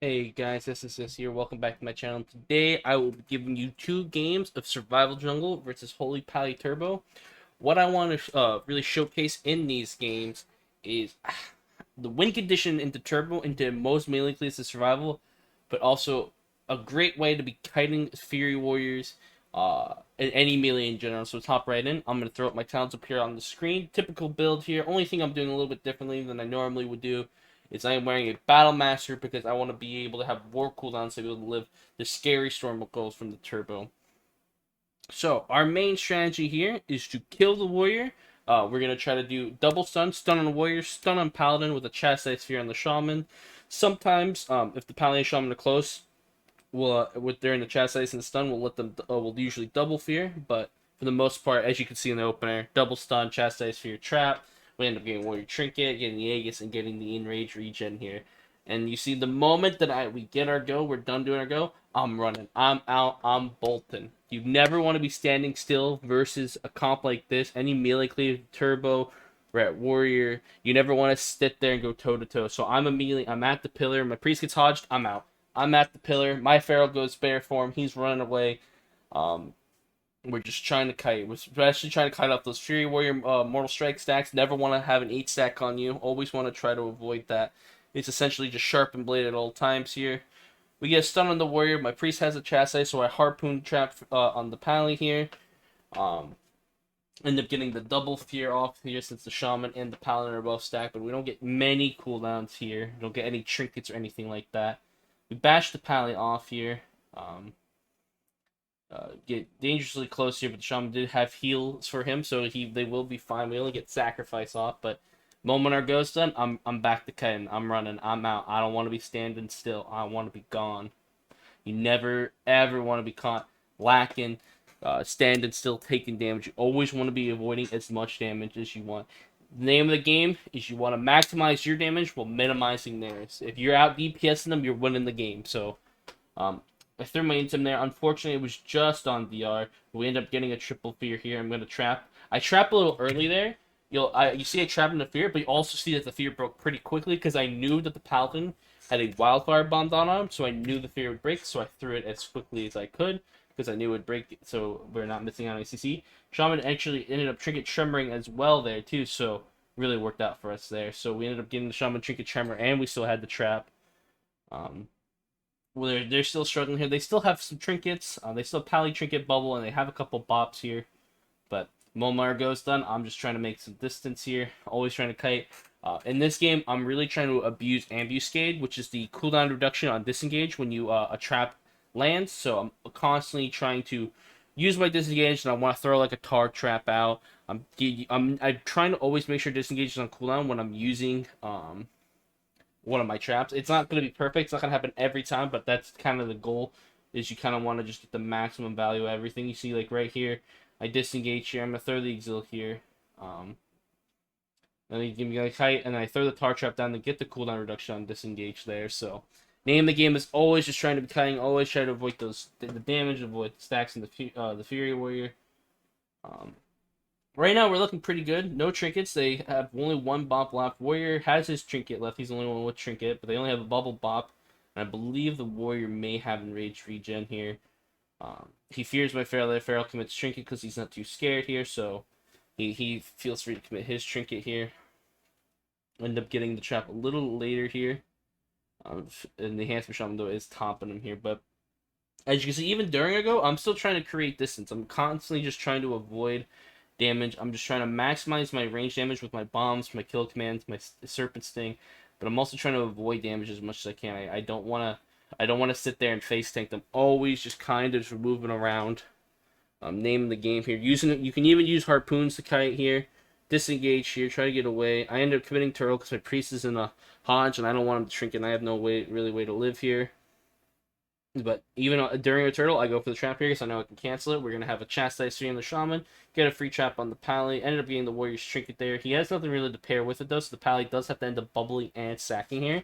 Hey guys, Ssds here. Welcome back to my channel. Today I will be giving you two games of Survival Jungle versus Holy Pally Turbo. What I want to really showcase in these games is the win condition into Turbo into most melee classes of survival, but also a great way to be kiting Fury Warriors, and any melee in general. So top right in, I'm gonna throw up my talents up here on the screen. Typical build here. Only thing I'm doing a little bit differently than I normally would do is I am wearing a Battle Master because I want to be able to have war cooldowns to be able to live the scary storm of goals from the Turbo. So our main strategy here is to kill the warrior. We're gonna try to do double stun on the warrior, stun on paladin with a chastise sphere on the shaman. Sometimes, if the paladin and shaman are close, we'll with during the chastise and the stun, we'll let them. We'll usually double fear, but for the most part, as you can see in the opener, double stun, chastise fear, trap. We end up getting warrior trinket, getting the Aegis, and getting the enrage regen here. And you see, the moment that we get our go, we're done doing our go. I'm running. I'm out. I'm bolting. You never want to be standing still versus a comp like this. Any melee cleave turbo, rat warrior. You never want to sit there and go toe to toe. So I'm immediately. I'm at the pillar. My priest gets hodged. I'm out. I'm at the pillar. My feral goes bear form. He's running away. Um, we're just trying to kite. We're actually trying to kite off those Fury Warrior Mortal Strike stacks. Never want to have an 8 stack on you. Always want to try to avoid that. It's essentially just sharp and blade at all times here. We get a stun on the warrior. My priest has a chastise, so I harpoon trap on the pally here. Um, End up getting the double fear off here since the shaman and the paladin are both stacked, but we don't get many cooldowns here. We don't get any trinkets or anything like that. We bash the pally off here. Um, get dangerously close here, but the shaman did have heals for him, so they will be fine. We only get sacrifice off, but moment our go's done, I'm back to kiting. I'm running. I'm out. I don't want to be standing still. I want to be gone. You never ever want to be caught lacking, standing still, taking damage. You always want to be avoiding as much damage as you want. The name of the game is you want to maximize your damage while minimizing theirs. If you're out DPSing them, you're winning the game. So, um, I threw my intim there. Unfortunately, it was just on DR. We end up getting a triple fear here. I'm gonna trap. I trap a little early there. You see I trap in the fear, but you also see that the fear broke pretty quickly because I knew that the paladin had a wildfire bomb on him, so I knew the fear would break. So I threw it as quickly as I could because I knew it would break. So we're not missing out on ACC. Shaman actually ended up trinket tremoring as well there too, so really worked out for us there. So we ended up getting the shaman trinket tremor, and we still had the trap. Um, well, they're still struggling here. They still have some trinkets. They still have Pally Trinket Bubble, and they have a couple bops here. But Momar goes done. I'm just trying to make some distance here. Always trying to kite. In this game, I'm really trying to abuse Ambuscade, which is the cooldown reduction on disengage when you a trap lands. So I'm constantly trying to use my disengage, and I want to throw like a tar trap out. I'm trying to always make sure disengage is on cooldown when I'm using one of my traps. It's not going to be perfect. It's not going to happen every time, but that's kind of the goal. Is you kind of want to just get the maximum value of everything. You see, like right here, I disengage here. I'm gonna throw the exil here. Then you give me a kite, and I throw the tar trap down to get the cooldown reduction on disengage there. So, name of the game is always just trying to be kiting. Always try to avoid the damage, avoid stacks in the Fury Warrior. Um, Right now, we're looking pretty good. No trinkets. They have only one bop left. Warrior has his trinket left. He's the only one with trinket, but they only have a bubble bop. And I believe the warrior may have enraged regen here. He fears my feral. The feral commits trinket because he's not too scared here, so he feels free to commit his trinket here. End up getting the trap a little later here. And the enhancement shaman though is topping him here, but as you can see, even during a go, I'm still trying to create distance. I'm constantly just trying to avoid damage. I'm just trying to maximize my range damage with my bombs, my kill commands, my serpent sting, but I'm also trying to avoid damage as much as I can. I don't want to. I don't want to sit there and face tank them. Always just kind of just moving around. Naming the game here. You can even use harpoons to kite here. Disengage here. Try to get away. I end up committing turtle because my priest is in a hodge and I don't want him to shrink, and I have no way to live here. But even during a turtle, I go for the trap here because I know I can cancel it. We're going to have a chastise 3 on the shaman, get a free trap on the pally. Ended up getting the warrior's trinket there. He has nothing really to pair with it though, so the pally does have to end up bubbling and sacking here.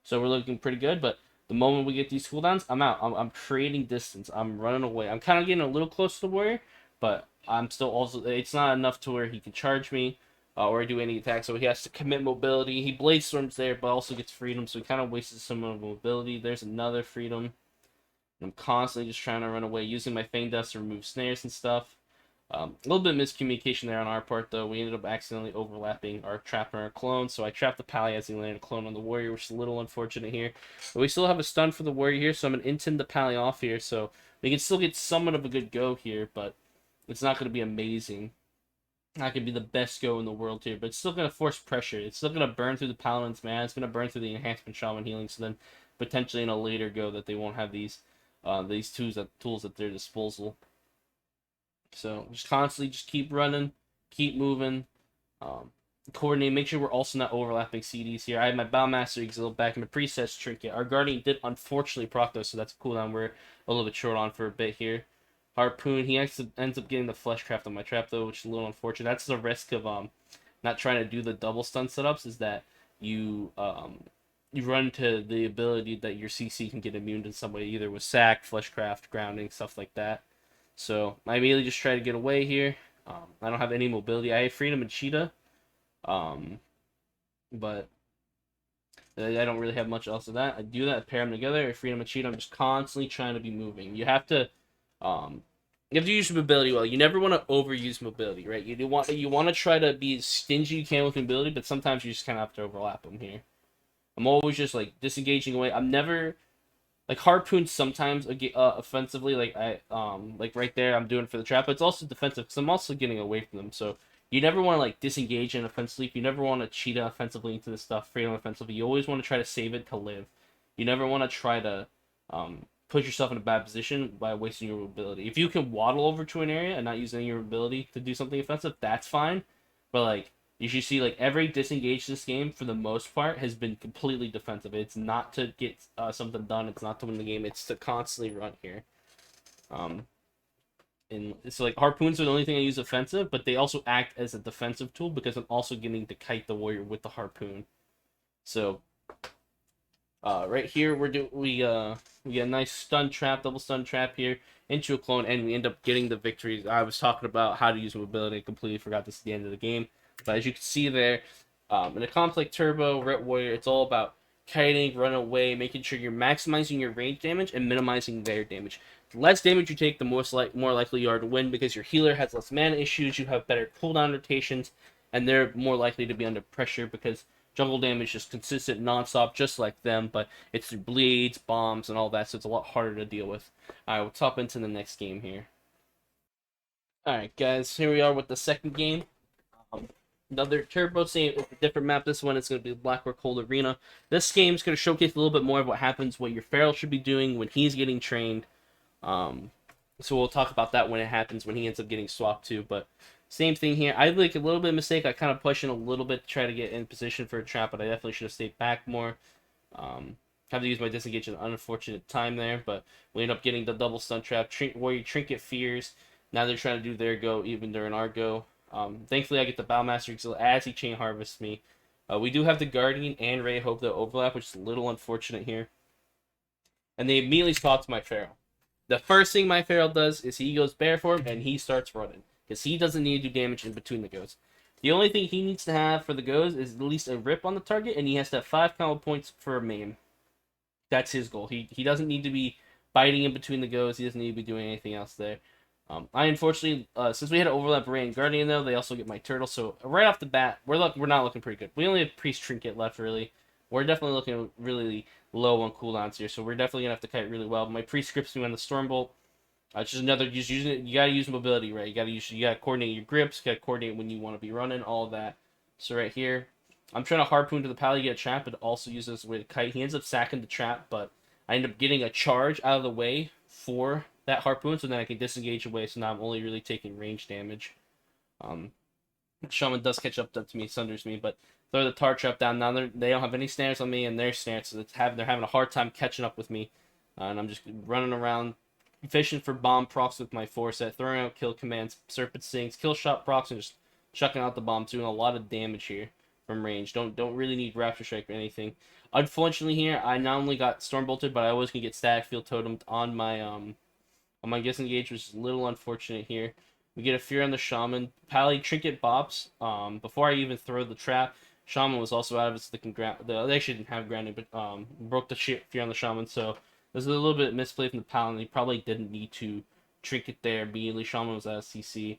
So we're looking pretty good, but the moment we get these cooldowns, I'm out. I'm creating distance. I'm running away. I'm kind of getting a little close to the warrior, but I'm still also, it's not enough to where he can charge me. or do any attack. So he has to commit mobility. He blade storms there, but also gets freedom. So he kind of wastes some of mobility. There's another freedom. I'm constantly just trying to run away, using my Fang Dust to remove snares and stuff. A little bit of miscommunication there on our part, though. We ended up accidentally overlapping our trap and our clone, so I trapped the Pally as he landed a clone on the Warrior, which is a little unfortunate here. But we still have a stun for the Warrior here, so I'm going to intend the Pally off here, so we can still get somewhat of a good go here, but it's not going to be amazing. Not going to be the best go in the world here, but it's still going to force pressure. It's still going to burn through the Paladin's mana. It's going to burn through the Enhancement Shaman Healing, so then potentially in a later go that they won't have these tools at their disposal. So just constantly just keep running, keep moving, coordinate, make sure we're also not overlapping Ssds here. I have my Bowmaster Exil back in my presets trinket. Our Guardian did unfortunately proc though, so that's a cooldown we're a little bit short on for a bit here. Harpoon, he actually ends up getting the Fleshcraft on my trap though, which is a little unfortunate. That's the risk of not trying to do the double stun setups, is that you run into the ability that your CC can get immune in some way, either with sack, Fleshcraft, grounding, stuff like that. So I immediately just try to get away here. I don't have any mobility. I have freedom and cheetah, but I don't really have much else of that. I do that, I pair them together. Freedom and cheetah. I'm just constantly trying to be moving. You have to use mobility well. You never want to overuse mobility, right? You want to try to be as stingy you can with mobility, but sometimes you just kind of have to overlap them here. I'm always just like disengaging away. I'm never like Harpoon sometimes offensively, like like right there I'm doing for the trap, but it's also defensive because I'm also getting away from them. So you never want to like disengage in offensively. You never want to cheetah offensively into the stuff, freedom offensively. You always want to try to save it to live. You never want to try to put yourself in a bad position by wasting your ability. If you can waddle over to an area and not use any of your ability to do something offensive, that's fine. But like you should see, like, every disengage this game, for the most part, has been completely defensive. It's not to get something done. It's not to win the game. It's to constantly run here. And it's like Harpoons are the only thing I use offensive, but they also act as a defensive tool because I'm also getting to kite the Warrior with the Harpoon. So right here we get a nice stun trap, double stun trap here into a clone, and we end up getting the victories. I was talking about how to use mobility. I completely forgot this at the end of the game. But as you can see there, in a Conflict Turbo, Ret Warrior, it's all about kiting, run away, making sure you're maximizing your range damage and minimizing their damage. The less damage you take, the more likely you are to win, because your healer has less mana issues, you have better cooldown rotations, and they're more likely to be under pressure because jungle damage is consistent, non-stop, just like them, but it's through bleeds, bombs, and all that, so it's a lot harder to deal with. Alright, we'll top into the next game here. Alright, guys, here we are with the second game. Another turbo, same different map. This one is going to be Blackrock Cold Arena. This game is going to showcase a little bit more of what happens, what your Feral should be doing when he's getting trained. So we'll talk about that when it happens, when he ends up getting swapped too. But same thing here. I like a little bit of mistake. I kind of push in a little bit to try to get in position for a trap, but I definitely should have stayed back more. Have to use my disengage at an unfortunate time there, but we end up getting the double stun trap. Warrior Trinket fears. Now they're trying to do their go even during our go. Thankfully, I get the Bowmaster Exil as he chain harvests me. We do have the Guardian and Ray Hope that overlap, which is a little unfortunate here. And they immediately swap to my Feral. The first thing my Feral does is he goes bear form and he starts running, because he doesn't need to do damage in between the goes. The only thing he needs to have for the goes is at least a rip on the target, and he has to have 5 combo points for a maim. That's his goal. He doesn't need to be biting in between the goes. He doesn't need to be doing anything else there. I unfortunately, since we had an overlap Ray and Guardian though, they also get my Turtle. So right off the bat, we're not looking pretty good. We only have Priest Trinket left really. We're definitely looking really low on cooldowns here, so we're definitely gonna have to kite really well. My Priest scripts me on the Stormbolt. Just another, just using it. You gotta use mobility, right? You gotta coordinate your grips. You gotta coordinate when you want to be running, all of that. So right here, I'm trying to harpoon to the pally, get a trap, but also use this way to kite. He ends up sacking the trap, but I end up getting a charge out of the way for that harpoon, so then I can disengage away, so now I'm only really taking range damage. Shaman does catch up to me, sunders me, but throw the tar trap down. Now they don't have any snares on me, and their snares, so they're having a hard time catching up with me. And I'm just running around, fishing for bomb procs with my forset, throwing out kill commands, serpent stings, kill shot procs, and just chucking out the bombs, doing a lot of damage here from range. Don't really need Raptor Strike or anything. Unfortunately here, I not only got Storm Bolted, but I was gonna get Static Field Totemed on my disengage, which is a little unfortunate here. We get a fear on the shaman. Pally trinket bops. Before I even throw the trap, shaman was also out of its sticking ground. They actually didn't have grounding, but broke the fear on the shaman. So there's a little bit misplay from the Paladin. He probably didn't need to trinket there immediately. Shaman was out of CC.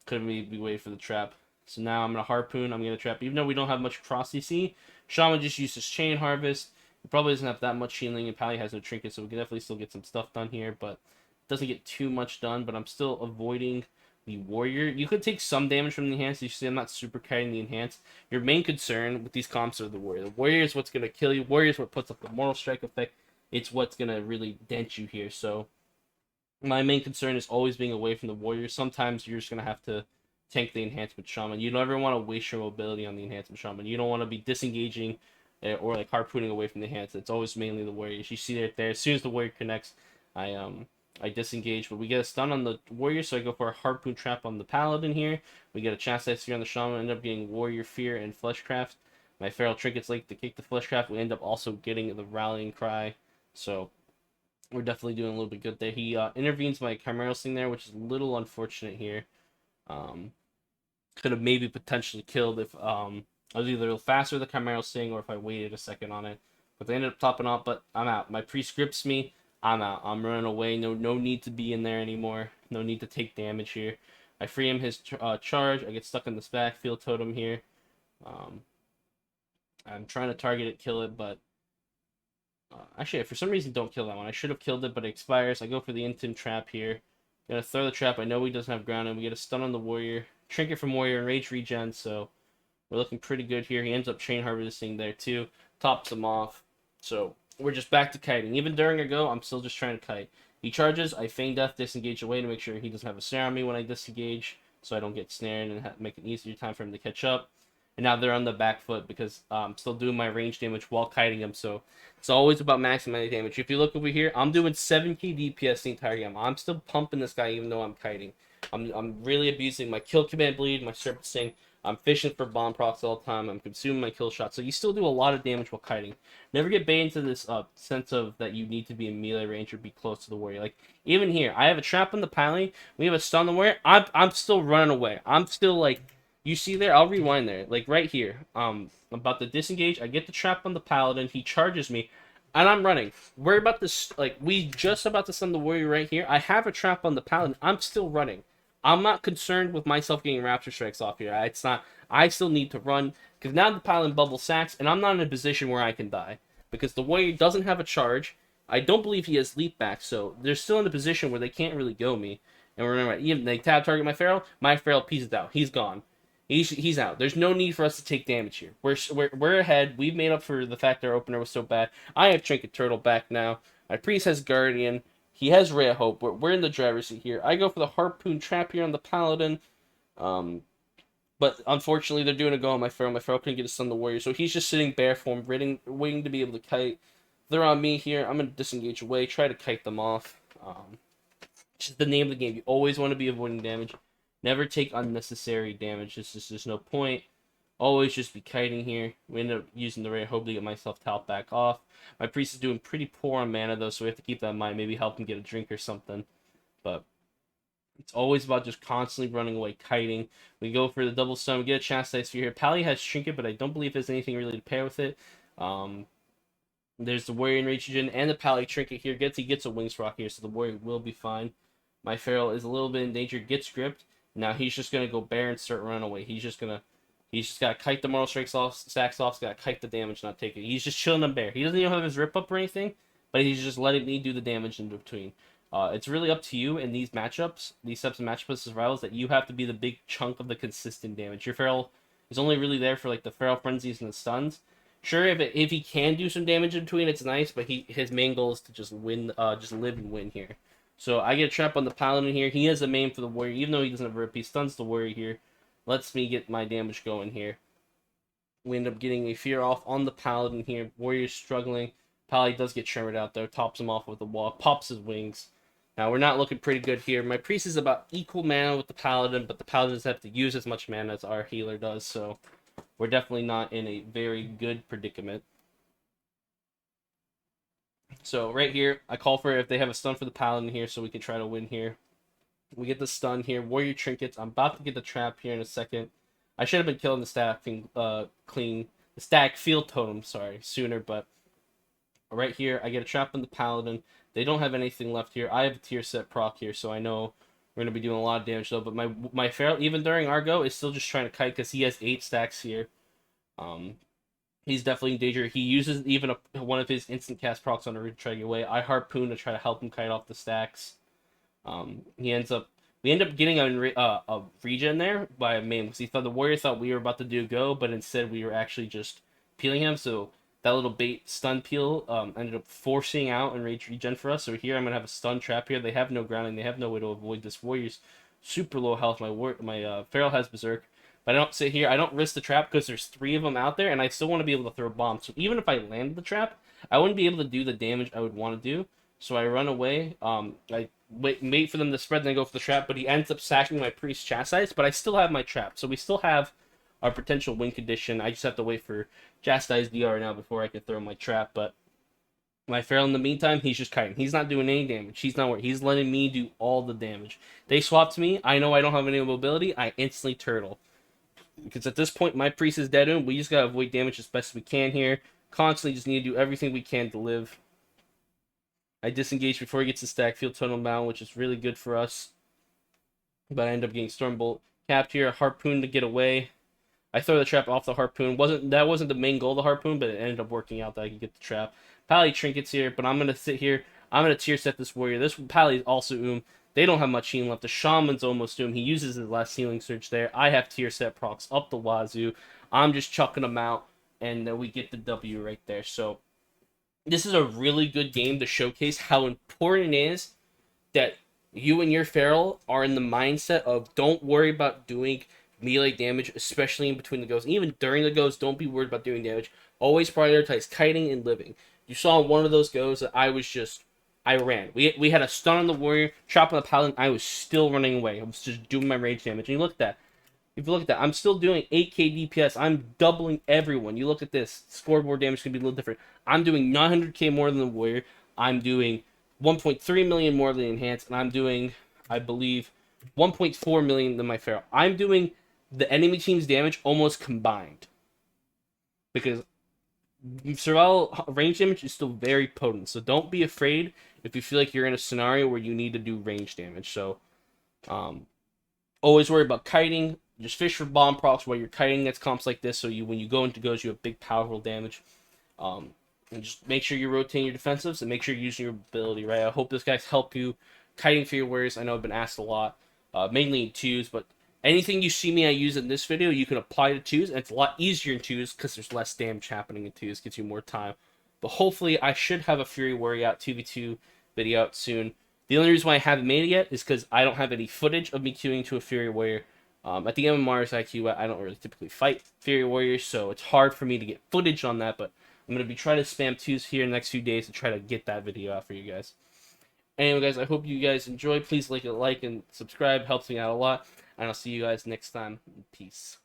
Couldn't maybe wait for the trap. So now I'm gonna harpoon. I'm gonna trap. Even though we don't have much cross CC, shaman just used his chain harvest. He probably doesn't have that much healing, and Pally has no trinket, so we can definitely still get some stuff done here. But doesn't get too much done, but I'm still avoiding the warrior. You could take some damage from the enhance. You see I'm not super kiting the enhance. Your main concern with these comps are the warrior. The warrior is what's going to kill you. Warrior is what puts up the mortal strike effect. It's what's going to really dent you here. So my main concern is always being away from the warrior. Sometimes you're just going to have to tank the enhancement shaman. You never want to waste your mobility on the enhancement shaman. You don't want to be disengaging or like harpooning away from the enhance. It's always mainly the warriors. You see it there. As soon as the warrior connects, I disengage, but we get a stun on the warrior, so I go for a harpoon trap on the paladin here. We get a chastise fear on the shaman, end up getting warrior fear and fleshcraft. My feral trinkets like to kick the fleshcraft. We end up also getting the rallying cry, so we're definitely doing a little bit good there. He intervenes my chimeral sting there, which is a little unfortunate here. Could have maybe potentially killed if I was either faster with the chimeral sting or if I waited a second on it. But they ended up topping off, but I'm out. My priest grips me. I'm out. I'm running away. No need to be in there anymore. No need to take damage here. I free him his charge. I get stuck in this backfield totem here. I'm trying to target it, kill it, but actually, for some reason, don't kill that one. I should have killed it, but it expires. I go for the intim trap here. Gonna throw the trap. I know he doesn't have ground, and we get a stun on the warrior. Trinket from warrior and rage regen, so we're looking pretty good here. He ends up chain harvesting there too. Tops him off. So we're just back to kiting. Even during a go, I'm still just trying to kite. He charges. I feign death, disengage away to make sure he doesn't have a snare on me when I disengage, so I don't get snared and make an easier time for him to catch up. And now they're on the back foot because I'm still doing my range damage while kiting him. So it's always about maximizing damage. If you look over here, I'm doing 7k DPS the entire game. I'm still pumping this guy even though I'm kiting. I'm really abusing my kill command bleed, my serpent sting. I'm fishing for bomb procs all the time. I'm consuming my kill shot. So you still do a lot of damage while kiting. Never get baited into this sense of that you need to be in melee range or be close to the warrior. Like, even here, I have a trap on the pally. We have a stun on the warrior. I'm still running away. I'm still, like, you see there? I'll rewind there. Like, right here. I'm about to disengage. I get the trap on the paladin. He charges me. And I'm running. We're about to, like, we just about to stun the warrior right here. I have a trap on the paladin. I'm still running. I'm not concerned with myself getting raptor strikes off here. It's not. I still need to run because now the paladin bubble sacks, and I'm not in a position where I can die because the warrior doesn't have a charge. I don't believe he has leap back, so they're still in a position where they can't really go me. And remember, even they tab target my feral. My feral pieces out. He's gone. He's out. There's no need for us to take damage here. We're ahead. We've made up for the fact our opener was so bad. I have Trinket Turtle back now. My priest has Guardian. He has Ray of Hope. We're in the driver's seat here. I go for the Harpoon Trap here on the Paladin. But unfortunately, they're doing a go on my Feral. My Feral couldn't get a stun on the Warrior, so he's just sitting bare form, waiting to be able to kite. They're on me here. I'm going to disengage away, try to kite them off. It's just the name of the game. You always want to be avoiding damage. Never take unnecessary damage. There's no point. Always just be kiting here. We end up using the Ray of Hope to get myself talent back off. My priest is doing pretty poor on mana, though, so we have to keep that in mind. Maybe help him get a drink or something. But it's always about just constantly running away, kiting. We go for the double stun. We get a chastise fear here. Pally has Trinket, but I don't believe there's anything really to pair with it. There's the Warrior in Regen and the Pally Trinket here. He gets a Wings Rock here, so the Warrior will be fine. My Feral is a little bit in danger. Gets gripped. Now he's just going to go bare and start running away. He's just got to kite the Mortal Strikes off, stacks off, got to kite the damage, not take it. He's just chilling on bare. He doesn't even have his rip up or anything, but he's just letting me do the damage in between. It's really up to you in these matchups, these types of matchups survivals, that you have to be the big chunk of the consistent damage. Your Feral is only really there for like the Feral Frenzies and the stuns. Sure, if he can do some damage in between, it's nice, but his main goal is to just win, just live and win here. So I get a trap on the Paladin here. He has a main for the Warrior, even though he doesn't have a rip. He stuns the Warrior here. Lets me get my damage going here. We end up getting a fear off on the Paladin here. Warrior's struggling. Pally does get shrimmered out there. Tops him off with the wall. Pops his wings. Now we're not looking pretty good here. My priest is about equal mana with the Paladin, but the Paladin doesn't have to use as much mana as our healer does. So we're definitely not in a very good predicament. So right here, I call for if they have a stun for the Paladin here so we can try to win here. We get the stun here. Warrior trinkets. I'm about to get the trap here in a second. I should have been killing the stack field totem, sorry, sooner, but right here I get a trap on the paladin. They don't have anything left here. I have a tier set proc here, so I know we're gonna be doing a lot of damage though. But my feral, even during our go, is still just trying to kite because he has 8 stacks here. He's definitely in danger. He uses even one of his instant cast procs on a ridge try to get away. I harpoon to try to help him kite off the stacks. He ends up we end up getting a regen there by a maim because the warrior thought we were about to do a go, but instead we were actually just peeling him. So that little bait stun peel ended up forcing out and rage regen for us. So here I'm gonna have a stun trap here. They have no grounding. They have no way to avoid this. Warrior's super low health. My feral has berserk. But I don't sit here. I don't risk the trap because there's 3 of them out there, and I still want to be able to throw bombs. So even if I landed the trap, I wouldn't be able to do the damage I would want to do. So I run away. I wait for them to spread, then go for the trap. But he ends up sacking my priest chastise. But I still have my trap, so we still have our potential win condition. I just have to wait for chastise DR now before I can throw my trap. But my feral in the meantime, he's just kiting. He's not doing any damage. He's not worried. He's letting me do all the damage. They swapped me. I know I don't have any mobility. I instantly turtle. Because at this point, my priest is dead in. We just gotta avoid damage as best we can here. Constantly just need to do everything we can to live. I disengage before he gets the stack field totem down, which is really good for us. But I end up getting Stormbolt capped here. A harpoon to get away. I throw the trap off the harpoon. That wasn't the main goal of the harpoon, but it ended up working out that I could get the trap. Pally trinkets here, but I'm gonna sit here. I'm gonna tier set this warrior. This Pally is also They don't have much healing left. The shaman's almost He uses his last healing surge there. I have tier set procs up the wazoo. I'm just chucking them out, and then we get the W right there. So this is a really good game to showcase how important it is that you and your feral are in the mindset of don't worry about doing melee damage, especially in between the goes. Even during the goes, don't be worried about doing damage. Always prioritize kiting and living. You saw one of those goes that I ran. We had a stun on the warrior, trap on the paladin. I was still running away. I was just doing my rage damage. And you look at that. If you look at that, I'm still doing 8k DPS. I'm doubling everyone. You look at this. Scoreboard damage can be a little different. I'm doing 900k more than the warrior. I'm doing 1.3 million more than the enhanced. And I'm doing, I believe, 1.4 million than my feral. I'm doing the enemy team's damage almost combined. Because survival range damage is still very potent. So don't be afraid if you feel like you're in a scenario where you need to do range damage. So always worry about kiting. Just fish for bomb procs while you're kiting against comps like this, so when you go into goes, you have big powerful damage. And just make sure you're rotating your defensives and make sure you're using your ability, right? I hope this guys help you kiting for your warriors. I know I've been asked a lot, mainly in 2s, but anything you see me I use in this video, you can apply to 2s, and it's a lot easier in 2s because there's less damage happening in 2s, gives you more time. But hopefully I should have a Fury Warrior out 2v2 video out soon. The only reason why I haven't made it yet is because I don't have any footage of me queuing to a Fury Warrior. At the MMRs I queue, I don't really typically fight Fury Warriors, so it's hard for me to get footage on that, but I'm going to be trying to spam 2s here in the next few days to try to get that video out for you guys. Anyway, guys, I hope you guys enjoy. Please like and subscribe. Helps me out a lot. And I'll see you guys next time. Peace.